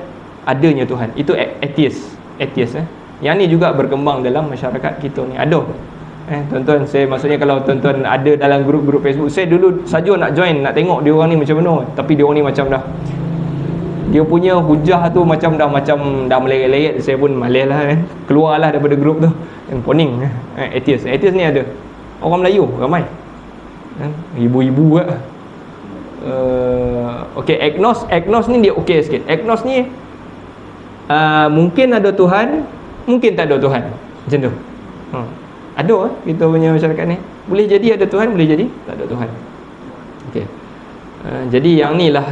Speaker 1: adanya Tuhan. Itu etis. Yang ni juga berkembang dalam masyarakat kita ni. Ada tuan-tuan, saya maksudnya kalau tuan-tuan ada dalam grup-grup Facebook, saya dulu saja nak join, nak tengok dia orang ni macam mana. Tapi dia orang ni macam dah, dia punya hujah tu macam dah meleret-leret. Saya pun malas lah keluarlah daripada grup tu. Poning. Etis ni ada orang Melayu ramai, ibu-ibu lah. Okey, agnos ni dia okey sikit. Agnos ni Mungkin ada Tuhan, mungkin tak ada Tuhan, macam tu. Ada kita punya masyarakat ni, boleh jadi ada Tuhan, boleh jadi tak ada Tuhan. Okey. Jadi yang ni lah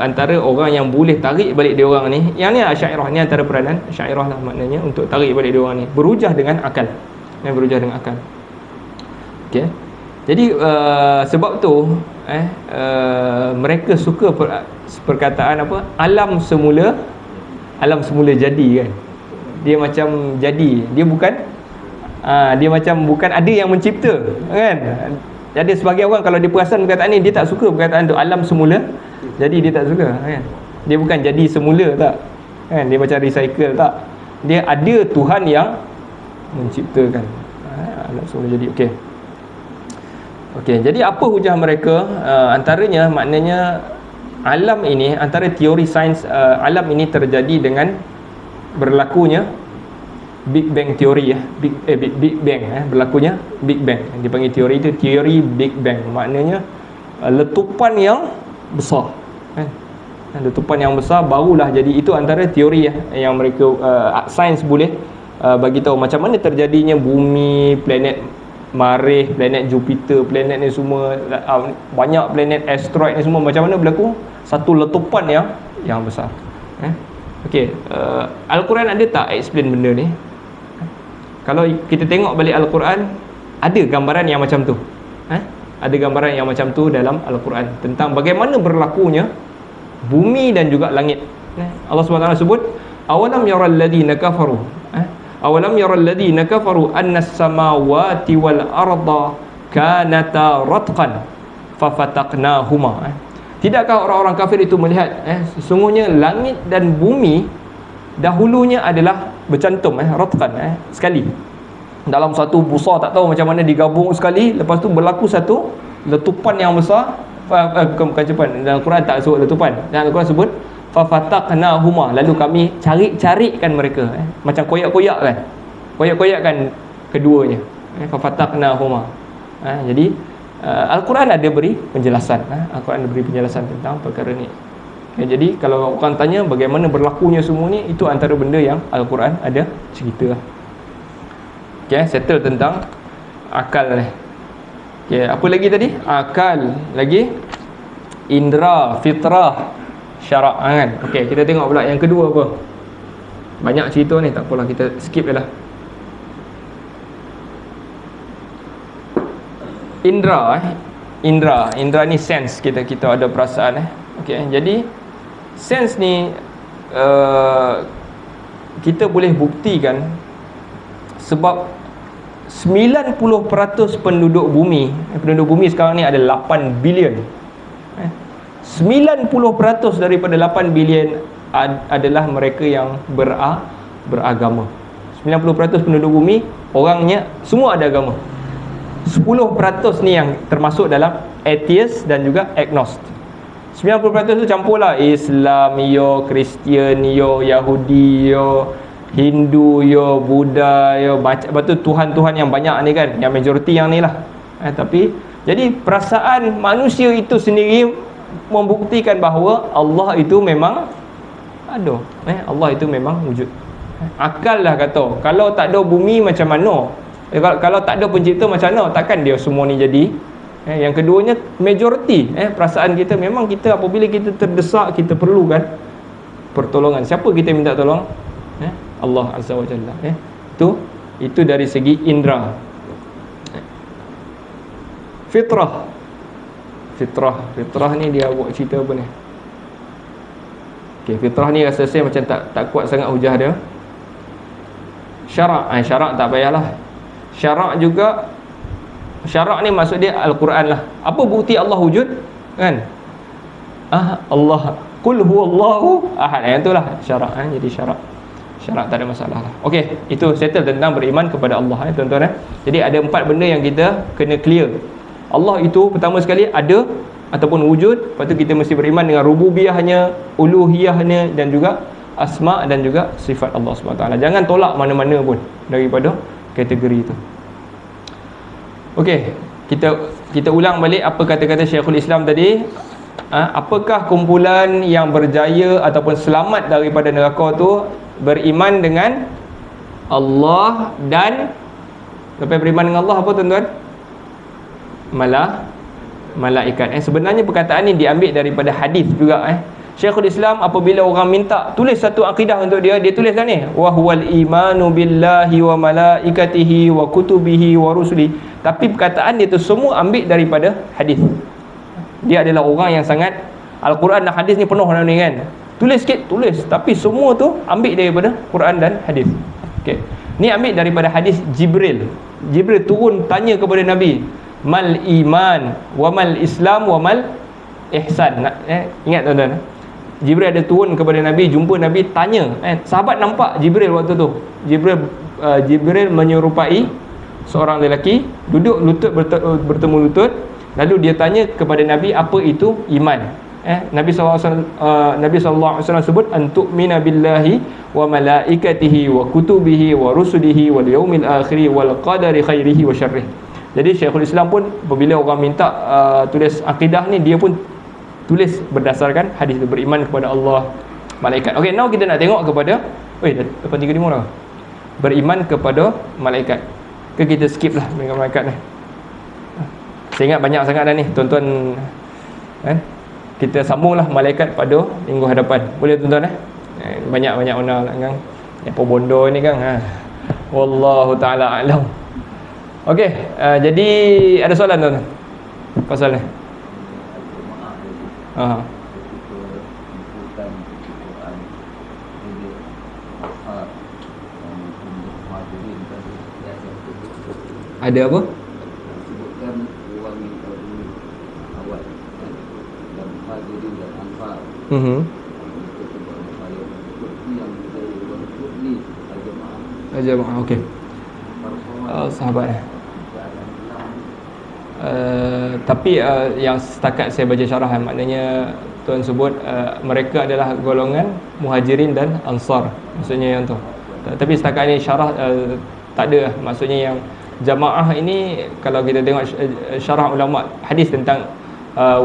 Speaker 1: antara orang yang boleh tarik balik dia orang ni. Yang ni Asy'ariyah ni, antara peranan Asy'ariyah lah maknanya untuk tarik balik dia orang ni, berhujah dengan akal. Berhujah dengan akal. Okey. Jadi sebab tu mereka suka perkataan apa? Alam semula jadi kan. Dia macam jadi, dia bukan dia macam bukan ada yang mencipta kan. Jadi sebagai orang kalau dia perasan perkataan ni, dia tak suka perkataan tu, alam semula jadi, dia tak suka kan. Dia bukan jadi semula tak kan, dia macam recycle tak, dia ada Tuhan yang menciptakan alam semula jadi. Okey, jadi apa hujah mereka? Antaranya maknanya alam ini, antara teori sains alam ini terjadi dengan berlakunya Big Bang teori Big Bang berlakunya Big Bang. Dipanggil teori itu teori Big Bang. Maknanya letupan yang besar letupan yang besar barulah jadi. Itu antara teori yang mereka sains boleh bagi tahu macam mana terjadinya bumi, planet Marikh, planet Jupiter, planet ni semua, banyak planet, asteroid ni semua, macam mana berlaku satu letupan yang besar. Okey, Al-Quran ada tak explain benda ni? Kalau kita tengok balik Al-Quran, ada gambaran yang macam tu. Ada gambaran yang macam tu dalam Al-Quran tentang bagaimana berlakunya bumi dan juga langit. Allah SWT sebut, awalam yaral ladina kafaru awalam yaral ladina kafaru annas samawati wal arda kanata ratqan fafataqnahuma. Tidakkah orang-orang kafir itu melihat sesungguhnya langit dan bumi dahulunya adalah bercantum ratqan sekali, dalam satu busa, tak tahu macam mana digabung sekali, lepas tu berlaku satu letupan yang besar. Bukan cepat, dalam Quran tak sebut letupan, dalam Quran sebut fafataqnahuma, lalu kami cari-carikan mereka, macam koyak-koyakkan keduanya, fafataqnahuma. Jadi Al-Quran ada beri penjelasan, Al-Quran ada beri penjelasan tentang perkara ni. Jadi kalau orang tanya bagaimana berlakunya semua ni, itu antara benda yang Al-Quran ada cerita. Settle tentang akal ni. Apa lagi tadi? Akal, lagi indra, fitrah, syarak kan. Kita tengok pula yang kedua apa. Banyak cerita ni, tak apalah, kita skip je lah. Indra ni sense kita ada perasaan jadi sense ni kita boleh buktikan sebab 90% penduduk bumi sekarang ni ada 8 bilion. 90% daripada 8 bilion adalah mereka yang beragama. 90% penduduk bumi orangnya semua ada agama. 10% ni yang termasuk dalam atheist dan juga agnostic. 90% tu campur lah, Islam yo, Kristian yo, Yahudi yo, Hindu yo, Buddha yo, betul Tuhan-Tuhan yang banyak ni kan, yang majoriti yang ni lah. Tapi jadi perasaan manusia itu sendiri membuktikan bahawa Allah itu memang ada. Allah itu memang wujud. Akal lah kata, kalau tak ada bumi macam mana? Kalau tak ada pencipta macam mana? Takkan dia semua ni jadi. Yang keduanya majoriti perasaan kita, memang kita apabila kita terdesak, kita perlukan pertolongan. Siapa kita minta tolong? Allah Azza wa Jalla. Itu dari segi indra. Fitrah ni dia buat cerita apa ni? Fitrah ni rasa saya macam tak kuat sangat hujah dia. Syarak tak payahlah. Syarak juga, syarak ni maksud dia Al-Quran lah. Apa bukti Allah wujud kan? Allah qul huwallahu ahad, yang itulah syarak. Jadi syarak tak ada masalah lah. Itu settle tentang beriman kepada Allah tuan-tuan. Jadi ada 4 benda yang kita kena clear. Allah itu pertama sekali ada ataupun wujud. Lepas tu kita mesti beriman dengan rububiyahnya, uluhiyahnya dan juga asma' dan juga sifat Allah SWT. Jangan tolak mana-mana pun daripada kategori itu. Kita ulang balik apa kata-kata Syekhul Islam tadi. Apakah kumpulan yang berjaya ataupun selamat daripada neraka tu? beriman dengan Allah dan lepas beriman dengan Allah apa tuan-tuan? Malaikat. Sebenarnya perkataan ni diambil daripada hadis juga. Syekhul Islam apabila orang minta tulis satu akidah untuk dia, dia tuliskan ni, wa huwal imanu billahi wa malaikatihi wa kutubihi wa rusuli. Tapi perkataan dia tu semua ambil daripada hadis. Dia adalah orang yang sangat Al-Quran dan hadis ni penuh dalam ni kan. Tulis sikit, tulis, tapi semua tu ambil daripada Quran dan hadis. Okey. Ni ambil daripada hadis Jibril. Jibril turun tanya kepada Nabi, mal iman wa mal islam wa mal ihsan. Ingat tuan-tuan, Jibril ada turun kepada Nabi, jumpa Nabi, tanya. Sahabat nampak Jibril waktu tu. Jibril menyerupai seorang lelaki, duduk lutut bertemu lutut. Lalu dia tanya kepada Nabi, apa itu iman? Nabi SAW sebut, antu'mina billahi wa malaikatihi wa kutubihi wa rusulihi wal yaumil akhir wal qadari khairihi wa syarrih. Jadi Syekhul Islam pun apabila orang minta tulis akidah ni, dia pun tulis berdasarkan hadis, beriman kepada Allah, malaikat. Okey, now kita nak tengok kepada depan 3:05 dah. Beriman kepada malaikat. Kita skip lah dengan malaikat ni. Saya ingat banyak sangat dah ni tuan-tuan. Kita sambunglah malaikat pada minggu hadapan. Boleh tuan-tuan banyak-banyak ona lah kan. Apa bondo ni kan. Wallahu taala alam. Okey, jadi ada soalan tuan-tuan? Apa soalan? Ada apa? Jamaah, okey. Sahabat tapi yang setakat saya baca syarah, maknanya tuan sebut mereka adalah golongan Muhajirin dan Ansar, maksudnya yang tu. Tapi setakat ni syarah tak ada, maksudnya yang jamaah ini kalau kita tengok syarah ulama hadis tentang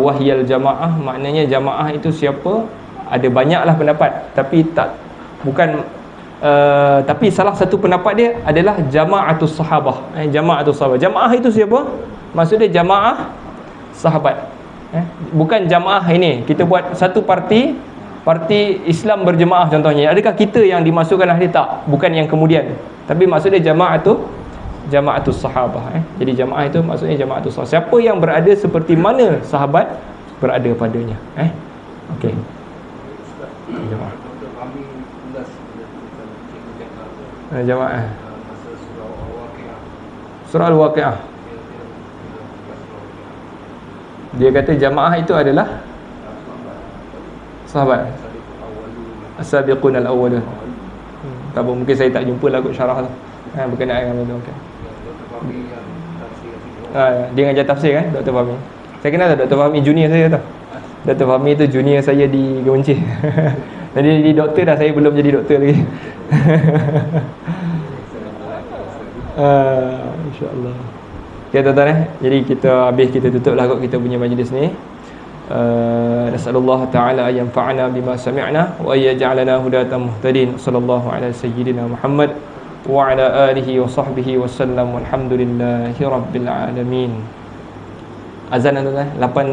Speaker 1: wahyal jamaah, maknanya jamaah itu siapa? Ada banyaklah pendapat, tapi tapi salah satu pendapat dia adalah jama'atus sahabah. Jama'atus sahabah. Jamaah itu siapa? Maksudnya jamaah sahabat. Bukan jamaah ini kita buat satu parti Islam berjemaah contohnya. Adakah kita yang dimasukkan ahli? Tak, bukan yang kemudian. Tapi maksudnya jama'atus sahabah. Jadi jamaah itu maksudnya jama'atus sahabah. Siapa yang berada seperti mana sahabat berada padanya. Okey. Jamaah. Jamaah. Surah Al-Waqi'ah. Dia kata jamaah itu adalah sahabat. As-sabiqun al-awwalun. Tak apa, mungkin saya tak jumpa lah kot syarah tu. Berkenaan dengan itu. Okey. Dia ngajar tafsir kan, Dr. Fahmi. Saya kenal tak Dr. Fahmi, junior saya tu. Dr. Fahmi tu junior saya di Geoncih. Jadi di doktor dah, saya belum jadi doktor lagi. InsyaAllah. Okay tuan-tuan jadi kita tutuplah kot kita punya majlis ni. Nasallallahu ta'ala an yanfa'ana bima sami'na wa yaj'alana hudatan muhtadin. Sallallahu ala sayyidina Muhammad wa ala alihi wa sahbihi wa sallam. Walhamdulillahi rabbil alamin. Azan tuan-tuan 8